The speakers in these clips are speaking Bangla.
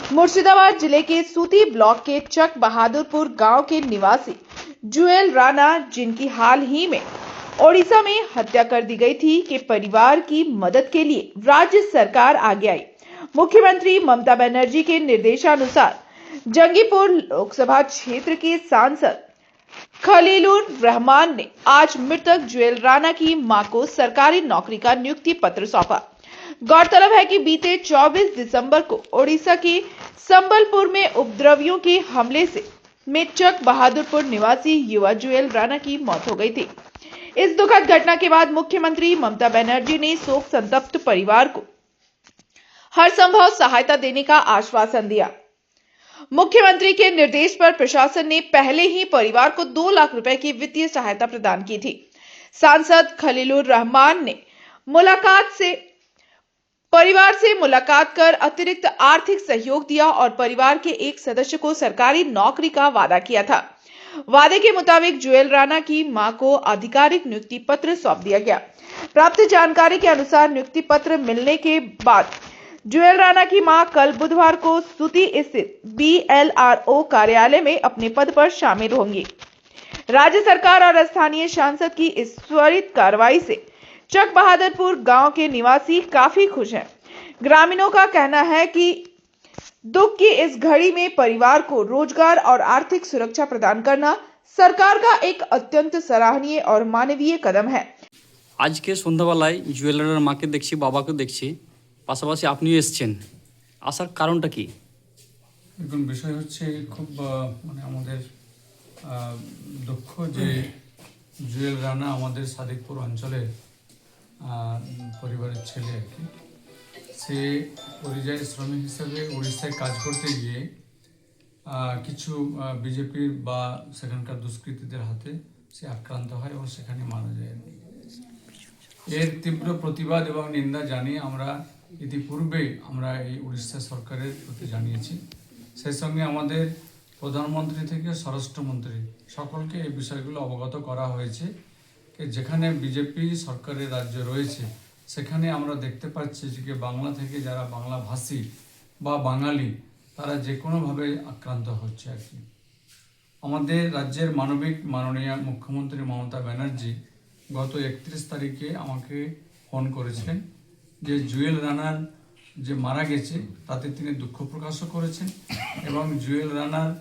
मुर्शिदाबाद जिले के सूती ब्लॉक के चक बहादुरपुर गांव के निवासी जुएल राणा, जिनकी हाल ही में ओडिशा में हत्या कर दी गई थी, के परिवार की मदद के लिए राज्य सरकार आगे आई। मुख्यमंत्री ममता बनर्जी के निर्देशानुसार जंगीपुर लोकसभा क्षेत्र के सांसद खलीलुर रहमान ने आज मृतक जुएल राणा की मां को सरकारी नौकरी का नियुक्ति पत्र सौंपा। गौरतलब है कि बीते 24 दिसंबर को ओडिशा के संबलपुर में उपद्रवियों के हमले में चक बहादुरपुर निवासी युवा जुएल राणा की मौत हो गई थी। इस दुखद घटना के बाद मुख्यमंत्री ममता बनर्जी ने शोक संतप्त परिवार को हर संभव सहायता देने का आश्वासन दिया। मुख्यमंत्री के निर्देश पर प्रशासन ने पहले ही परिवार को 2 लाख रुपए की वित्तीय सहायता प्रदान की थी। सांसद खलीलुर रहमान ने परिवार से मुलाकात कर अतिरिक्त आर्थिक सहयोग दिया और परिवार के एक सदस्य को सरकारी नौकरी का वादा किया था। वादे के मुताबिक जुएल राणा की मां को आधिकारिक नियुक्ति पत्र सौंप दिया गया। प्राप्त जानकारी के अनुसार नियुक्ति पत्र मिलने के बाद जुएल राणा की मां कल बुधवार को सूती स्थित BLRO कार्यालय में अपने पद पर शामिल होंगी। राज्य सरकार और स्थानीय सांसद की इस त्वरित कार्रवाई से चक बहादुरपुर गांव के निवासी काफी खुश हैं। ग्रामीणों का कहना है कि दुख की इस घड़ी में परिवार को रोजगार और आर्थिक सुरक्षा प्रदान करना सरकार का एक अत्यंत सराहनीय और मानवीय कदम है। आज के সন্ধ্যাবেলায় জুয়েলারের মাকে দেখছি, বাবাকে দেখছি, পাশাপাশি আপনিও এসেছেন। আসার কারণটা কি? এখন বিষয় হচ্ছে খুব আমাদের দুঃখ যে জুয়েল রানা আমাদের সাদিকপুর অঞ্চলের পরিবারের ছেলে আর কি। সে পরিযায়ী শ্রমিক হিসেবে উড়িষ্যায় কাজ করতে গিয়ে কিছু বিজেপির বা সেখানকার দুষ্কৃতীদের হাতে সে আক্রান্ত হয় এবং সেখানে মারা যায়। এর তীব্র প্রতিবাদ এবং নিন্দা জানিয়ে আমরা ইতিপূর্বে এই উড়িষ্যা সরকারের প্রতি জানিয়েছি। সেই সঙ্গে আমাদের প্রধানমন্ত্রী থেকে স্বরাষ্ট্রমন্ত্রী সকলকে এই বিষয়গুলো অবগত করা হয়েছে। যেখানে বিজেপি সরকারের রাজ্য রয়েছে সেখানে আমরা দেখতে পাচ্ছি যে বাংলা থেকে যারা বাংলা ভাষী বা বাঙালি তারা যে কোনোভাবে আক্রান্ত হচ্ছে আর কি। আমাদের রাজ্যের মাননীয় মুখ্যমন্ত্রী মমতা ব্যানার্জি গত 31 তারিখে আমাকে ফোন করেছিলেন যে জুয়েল রানার যে মারা গেছে তাতে তিনি দুঃখ প্রকাশও করেছেন এবং জুয়েল রানার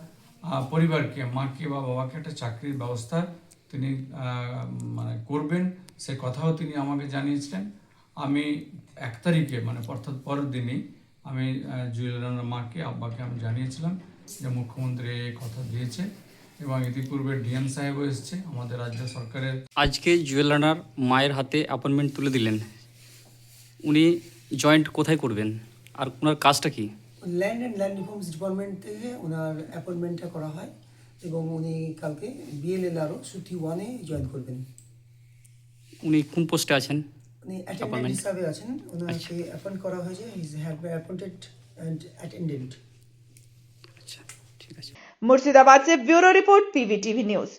পরিবারকে, মাকে বা বাবাকে একটা চাকরির ব্যবস্থা তিনি করবেন সে কথাও তিনি আমাকে জানিয়েছিলেন। আমি 1 তারিখে অর্থাৎ পরের দিনই আমি জুয়েল রানার মাকে, আব্বাকে আমি জানিয়েছিলাম যে মুখ্যমন্ত্রী এই কথা দিয়েছে এবং ইতিপূর্বে ডিএম সাহেবও এসেছে আমাদের রাজ্য সরকারের। আজকে জুয়েল রানার মায়ের হাতে অ্যাপয়েন্টমেন্ট তুলে দিলেন, উনি জয়েন্ট কোথায় করবেন আর ওনার কাজটা কি? ল্যান্ড রিফর্মস ডিপার্টমেন্ট থেকে ওনার অ্যাপয়েন্টমেন্টটা করা হয় এবং উনি কালকে BLRO সুতি 1-এ জয়েন করবেন। উনি কোন পোস্টে আছেন? উনি অ্যাটেন্ডেন্ট হিসাবে আছেন। ওনাকে অ্যাপয়েন্ট করা হয়েছে, he had been appointed and attendant. আচ্ছা, ঠিক আছে। मुर्शिदाबाद से ब्यूरो रिपोर्ट PVTV न्यूज।